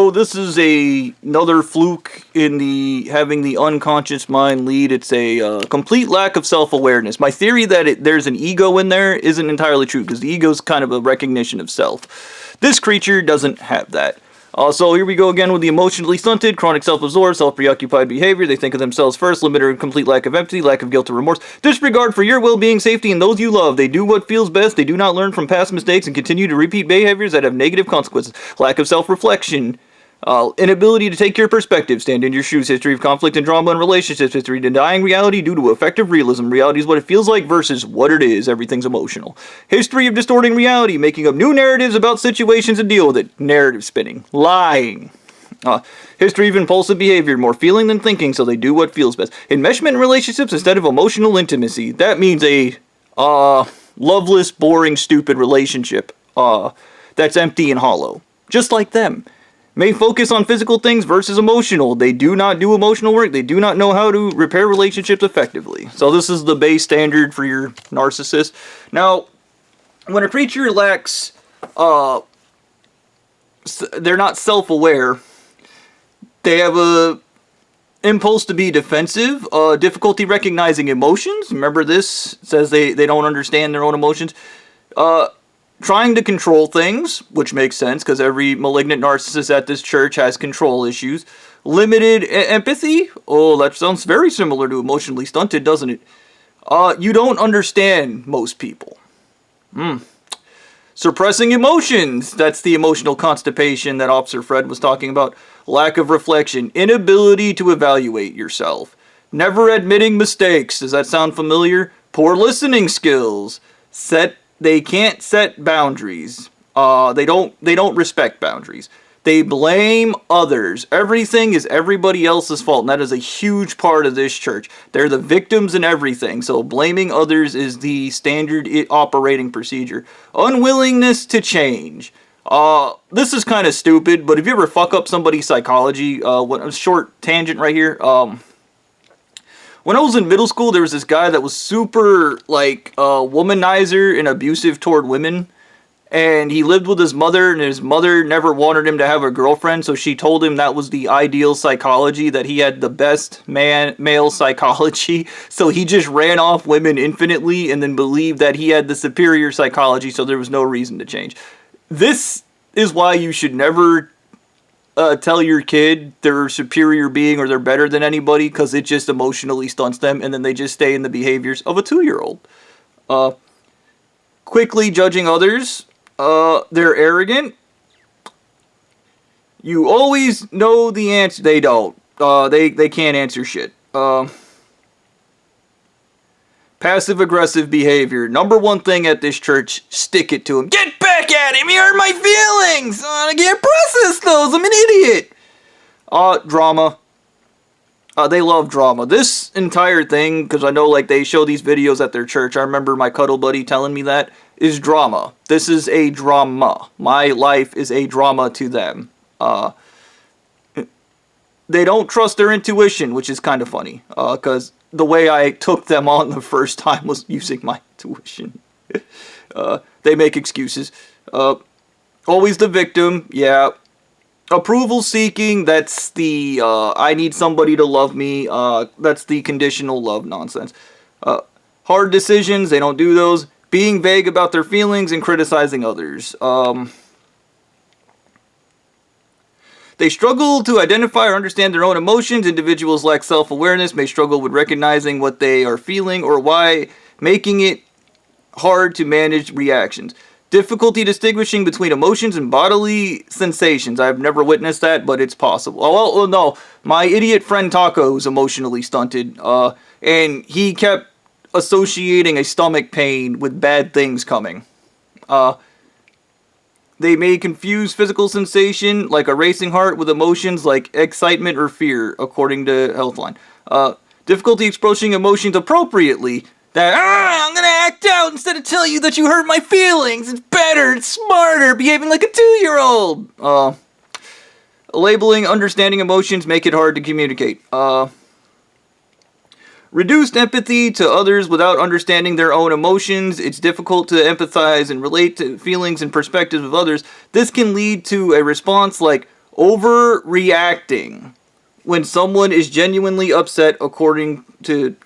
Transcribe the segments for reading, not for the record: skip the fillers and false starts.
So this is another fluke in having the unconscious mind lead. It's a complete lack of self-awareness. My theory that there's an ego in there isn't entirely true, because the ego is kind of a recognition of self. This creature doesn't have that. So here we go again with the emotionally stunted, chronic self-absorbed, self-preoccupied behavior. They think of themselves first, limited and complete lack of empathy, lack of guilt or remorse, disregard for your well-being, safety, and those you love. They do what feels best. They do not learn from past mistakes and continue to repeat behaviors that have negative consequences. Lack of self-reflection. Inability to take your perspective, stand in your shoes, history of conflict and drama in relationships, history denying reality due to effective realism. Reality is what it feels like versus what it is. Everything's emotional. History of distorting reality, making up new narratives about situations and deal with it. Narrative spinning. Lying. History of impulsive behavior, more feeling than thinking, so they do what feels best. Enmeshment in relationships instead of emotional intimacy. That means a loveless, boring, stupid relationship that's empty and hollow. Just like them. May focus on physical things versus emotional. They do not do emotional work. They do not know how to repair relationships effectively. So this is the base standard for your narcissist. Now, when a creature lacks, they're not self-aware, they have a impulse to be defensive, difficulty recognizing emotions. Remember this says they don't understand their own emotions. Trying to control things, which makes sense because every malignant narcissist at this church has control issues. Limited empathy. Oh, that sounds very similar to emotionally stunted, doesn't it? You don't understand most people. Suppressing emotions. That's the emotional constipation that Officer Fred was talking about. Lack of reflection. Inability to evaluate yourself. Never admitting mistakes. Does that sound familiar? Poor listening skills. They can't set boundaries. They don't respect boundaries. They blame others. Everything is everybody else's fault, and that is a huge part of this church. They're the victims in everything, so blaming others is the standard operating procedure. Unwillingness to change. This is kind of stupid, but if you ever fuck up somebody's psychology, a short tangent right here, when I was in middle school, there was this guy that was super, womanizer and abusive toward women. And he lived with his mother, and his mother never wanted him to have a girlfriend, so she told him that was the ideal psychology, that he had the best male psychology. So he just ran off women infinitely and then believed that he had the superior psychology, so there was no reason to change. This is why you should never tell your kid they're a superior being or they're better than anybody, because it just emotionally stunts them, and then they just stay in the behaviors of a 2-year-old. Quickly judging others. They're arrogant. You always know the answer. They don't. They can't answer shit. Passive-aggressive behavior. Number one thing at this church, stick it to him. Get back at him! He hurt my feelings! I can't process those! I'm an idiot! Drama. They love drama. This entire thing, because I know, they show these videos at their church. I remember my cuddle buddy telling me that, is drama. This is a drama. My life is a drama to them. They don't trust their intuition, which is kind of funny, because the way I took them on the first time was using my intuition. They make excuses. Always the victim, yeah. Approval seeking, that's the, I need somebody to love me, that's the conditional love nonsense. Hard decisions, they don't do those. Being vague about their feelings and criticizing others. They struggle to identify or understand their own emotions. Individuals lack self-awareness, may struggle with recognizing what they are feeling or why, making it hard to manage reactions. Difficulty distinguishing between emotions and bodily sensations. I've never witnessed that, but it's possible. Oh, well, no. My idiot friend Taco is emotionally stunted, and he kept associating a stomach pain with bad things coming. They may confuse physical sensation, like a racing heart, with emotions like excitement or fear, according to Healthline. Difficulty expressing emotions appropriately. That, I'm gonna act out instead of tell you that you hurt my feelings. It's better, it's smarter, behaving like a 2-year-old. Labeling, understanding emotions make it hard to communicate. Reduced empathy to others without understanding their own emotions. It's difficult to empathize and relate to feelings and perspectives of others. This can lead to a response like, Overreacting when someone is genuinely upset according to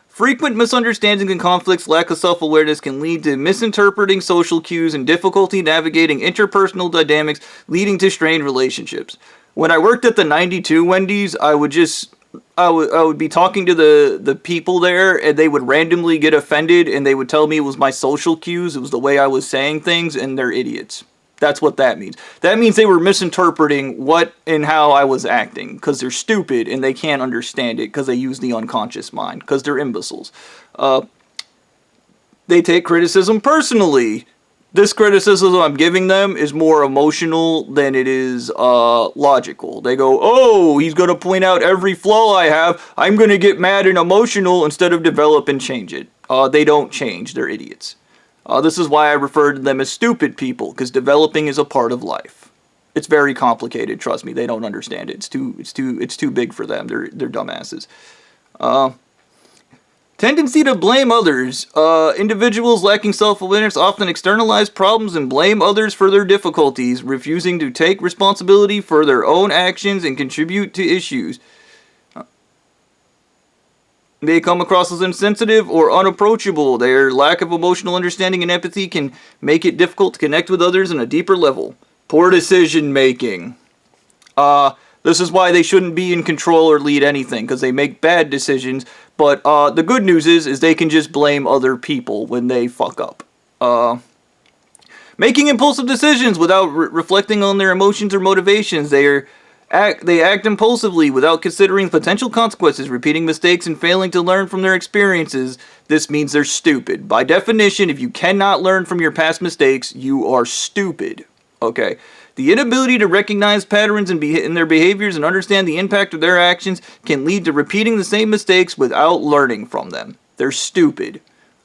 frequent misunderstandings and conflicts, lack of self-awareness can lead to misinterpreting social cues and difficulty navigating interpersonal dynamics, leading to strained relationships. When I worked at the 92 Wendy's, I would be talking to the people there, and they would randomly get offended, and they would tell me it was my social cues, it was the way I was saying things, and they're idiots. That's what that means. That means they were misinterpreting what and how I was acting, because they're stupid and they can't understand it because they use the unconscious mind, because they're imbeciles. They take criticism personally. This criticism I'm giving them is more emotional than it is logical. They go, oh, he's going to point out every flaw I have. I'm going to get mad and emotional instead of develop and change it. They don't change. They're idiots. This is why I refer to them as stupid people, because developing is a part of life. It's very complicated, trust me. They don't understand it. It's too big for them. They're dumbasses. Tendency to blame others. Individuals lacking self-awareness often externalize problems and blame others for their difficulties, refusing to take responsibility for their own actions and contribute to issues. They come across as insensitive or unapproachable. Their lack of emotional understanding and empathy can make it difficult to connect with others on a deeper level. Poor decision making. This is why they shouldn't be in control or lead anything, because they make bad decisions. But the good news is they can just blame other people when they fuck up. Making impulsive decisions without reflecting on their emotions or motivations. They act impulsively without considering potential consequences, repeating mistakes and failing to learn from their experiences. This means they're stupid. By definition, if you cannot learn from your past mistakes, you are stupid. Okay. The inability to recognize patterns in their behaviors and understand the impact of their actions can lead to repeating the same mistakes without learning from them. They're stupid.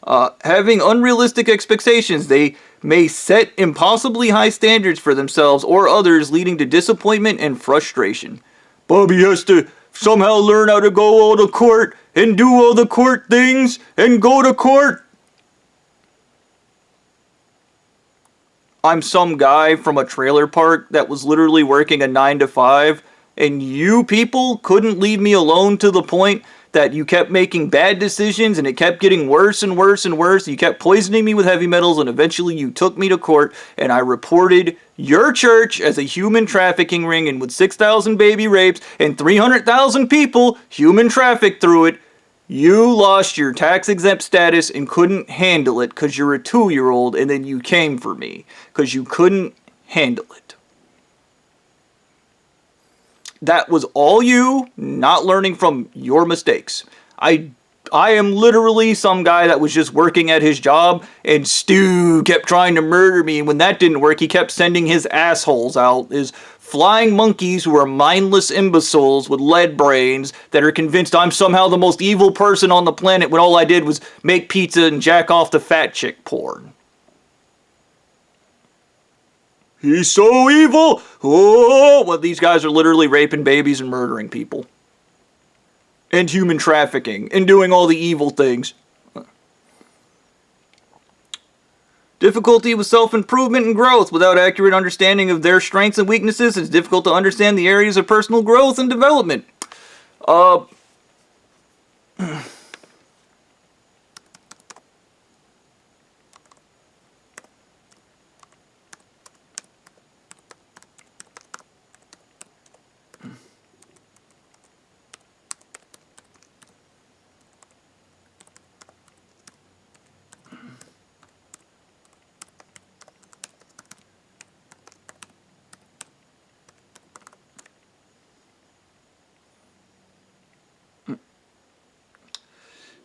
Having unrealistic expectations, they may set impossibly high standards for themselves or others, leading to disappointment and frustration. Bobby has to somehow learn how to go all to court and do all the court things and go to court. I'm some guy from a trailer park that was literally working a 9 to 5, and you people couldn't leave me alone to the point that you kept making bad decisions and it kept getting worse and worse and worse. You kept poisoning me with heavy metals, and eventually you took me to court, and I reported your church as a human trafficking ring, and with 6,000 baby rapes and 300,000 people human trafficked through it. You lost your tax-exempt status and couldn't handle it because you're a 2-year-old, and then you came for me because you couldn't handle it. That was all you not learning from your mistakes. I am literally some guy that was just working at his job, and Stu kept trying to murder me, and when that didn't work, he kept sending his assholes out, his flying monkeys who are mindless imbeciles with lead brains that are convinced I'm somehow the most evil person on the planet when all I did was make pizza and jack off to fat chick porn. He's so evil! Oh, well, these guys are literally raping babies and murdering people. And human trafficking. And doing all the evil things. Difficulty with self-improvement and growth. Without accurate understanding of their strengths and weaknesses, it's difficult to understand the areas of personal growth and development.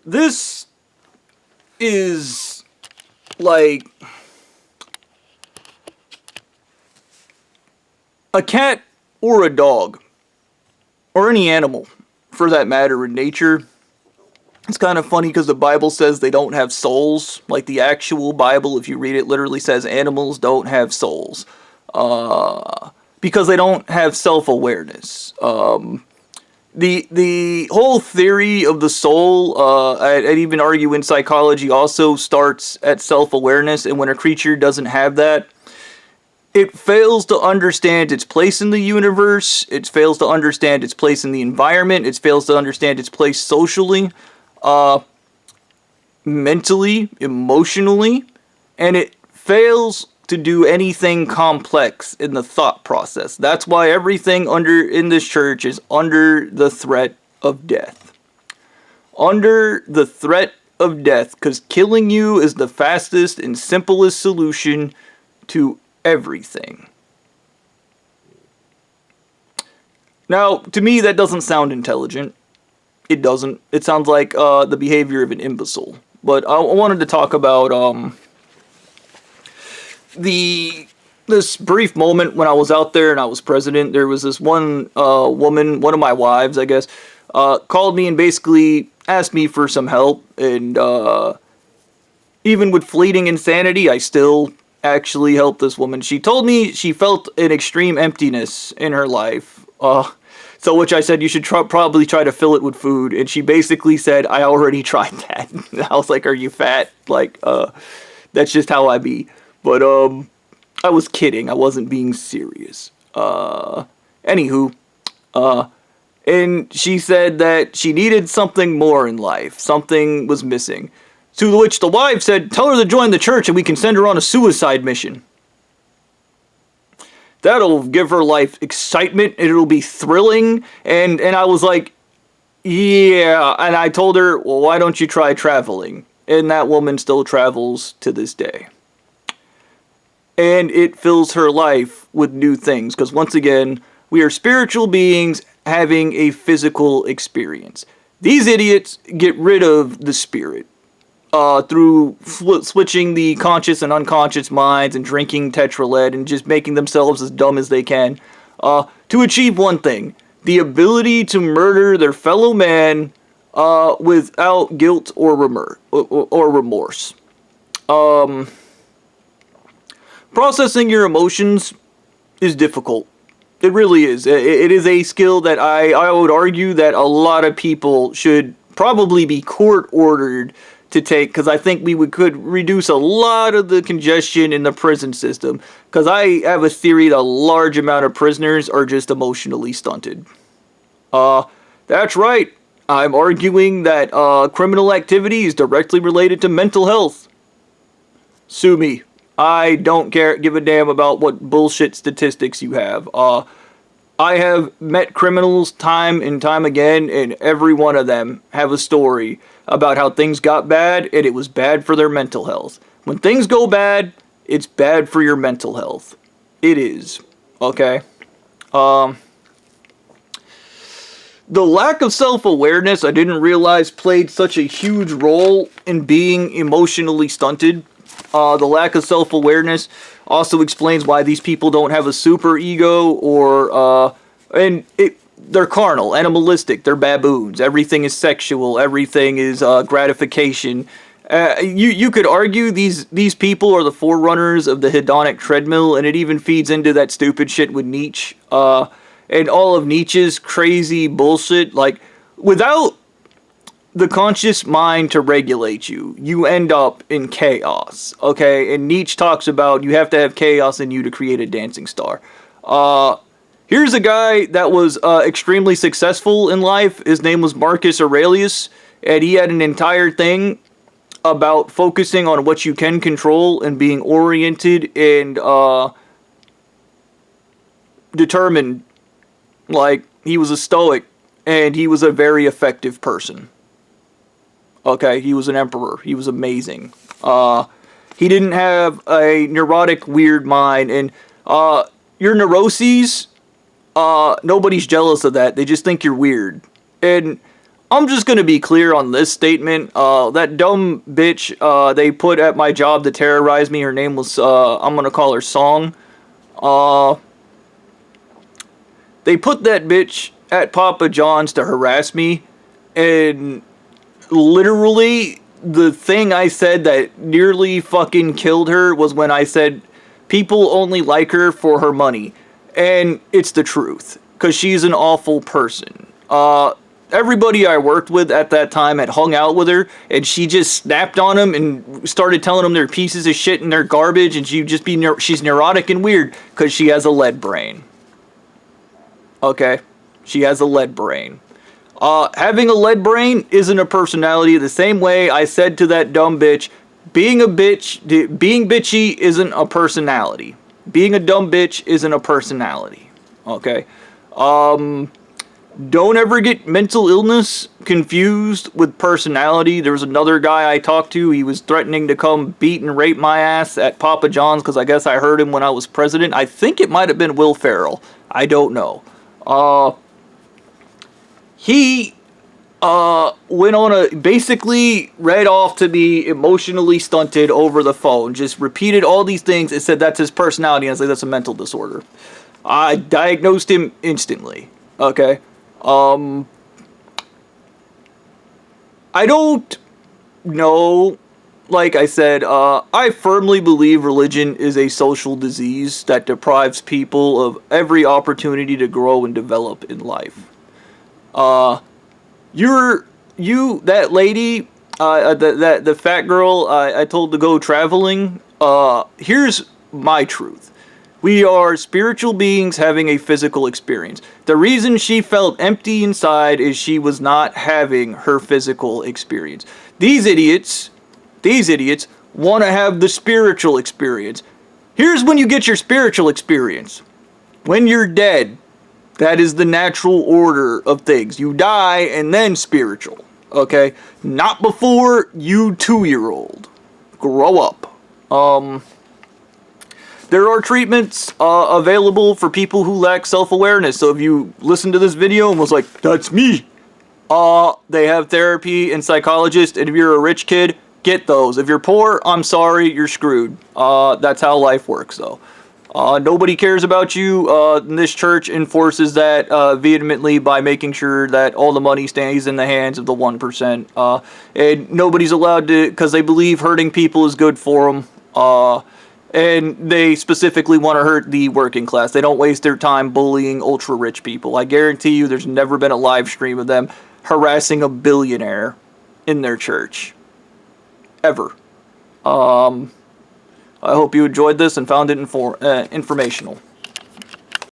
This is like a cat or a dog, or any animal for that matter in nature. It's kind of funny because the Bible says they don't have souls. Like the actual Bible, if you read it, literally says animals don't have souls. Because they don't have self-awareness. The whole theory of the soul, I'd even argue in psychology, also starts at self-awareness, and when a creature doesn't have that, it fails to understand its place in the universe, it fails to understand its place in the environment, it fails to understand its place socially, mentally, emotionally, and it fails to do anything complex in the thought process. That's why everything in this church is under the threat of death. Under the threat of death, because killing you is the fastest and simplest solution to everything. Now, to me, that doesn't sound intelligent. It doesn't. It sounds like the behavior of an imbecile. But I wanted to talk about this brief moment when I was out there and I was president. There was this one woman, one of my wives, I guess, called me and basically asked me for some help. And even with fleeting insanity, I still actually helped this woman. She told me she felt an extreme emptiness in her life. So which I said, you should probably try to fill it with food. And she basically said, I already tried that. I was like, are you fat? Like, that's just how I be. But, I was kidding. I wasn't being serious. Anywho, and she said that she needed something more in life. Something was missing. To which the wife said, tell her to join the church and we can send her on a suicide mission. That'll give her life excitement, and it'll be thrilling, and I was like, yeah, and I told her, well, why don't you try traveling? And that woman still travels to this day. And it fills her life with new things, because once again, we are spiritual beings having a physical experience. These idiots get rid of the spirit. Through switching the conscious and unconscious minds and drinking tetraled and just making themselves as dumb as they can, to achieve one thing: the ability to murder their fellow man without guilt or remorse. Processing your emotions is difficult. It really is. It is a skill that I would argue that a lot of people should probably be court-ordered to take, because I think we could reduce a lot of the congestion in the prison system, because I have a theory that a large amount of prisoners are just emotionally stunted. That's right. I'm arguing that criminal activity is directly related to mental health. Sue me. I don't give a damn about what bullshit statistics you have. I have met criminals time and time again, and every one of them have a story about how things got bad, and it was bad for their mental health. When things go bad, it's bad for your mental health. It is. Okay? The lack of self-awareness, I didn't realize, played such a huge role in being emotionally stunted. The lack of self-awareness also explains why these people don't have a super ego, or they're carnal, animalistic, they're baboons. Everything is sexual, everything is gratification. You could argue these people are the forerunners of the hedonic treadmill, and it even feeds into that stupid shit with Nietzsche. And all of Nietzsche's crazy bullshit. Like, without the conscious mind to regulate you, you end up in chaos, okay? And Nietzsche talks about you have to have chaos in you to create a dancing star. Here's a guy that was extremely successful in life. His name was Marcus Aurelius, and he had an entire thing about focusing on what you can control and being oriented and determined. Like, he was a stoic, and he was a very effective person. Okay, he was an emperor. He was amazing. He didn't have a neurotic, weird mind, and your neuroses, nobody's jealous of that. They just think you're weird. And I'm just going to be clear on this statement. That dumb bitch they put at my job to terrorize me, her name was, I'm going to call her Song. They put that bitch at Papa John's to harass me, and literally the thing I said that nearly fucking killed her was when I said people only like her for her money. And it's the truth, because she's an awful person. everybody I worked with at that time had hung out with her, and she just snapped on them and started telling them they're pieces of shit and they're garbage, and she's neurotic and weird because she has a lead brain. Okay? She has a lead brain. Having a lead brain isn't a personality. The same way I said to that dumb bitch, being bitchy isn't a personality. Being a dumb bitch isn't a personality. Okay? Don't ever get mental illness confused with personality. There was another guy I talked to. He was threatening to come beat and rape my ass at Papa John's because I guess I heard him when I was president. I think it might have been Will Ferrell. I don't know. He went on basically read off to be emotionally stunted over the phone. Just repeated all these things and said that's his personality. And I was like, that's a mental disorder. I diagnosed him instantly. Okay? I don't know. Like I said, I firmly believe religion is a social disease that deprives people of every opportunity to grow and develop in life. That lady, the fat girl I told to go traveling, here's my truth. We are spiritual beings having a physical experience. The reason she felt empty inside is she was not having her physical experience. These idiots want to have the spiritual experience. Here's when you get your spiritual experience. When you're dead. That is the natural order of things. You die and then spiritual. Okay? Not before you 2-year-old. Grow up. There are treatments available for people who lack self-awareness. So if you listen to this video and was like, that's me. They have therapy and psychologists. And if you're a rich kid, get those. If you're poor, I'm sorry, you're screwed. That's how life works, though. Nobody cares about you. This church enforces that vehemently by making sure that all the money stays in the hands of the 1%. And nobody's allowed to, because they believe hurting people is good for them. And they specifically want to hurt the working class. They don't waste their time bullying ultra-rich people. I guarantee you there's never been a live stream of them harassing a billionaire in their church. Ever. I hope you enjoyed this and found it informational.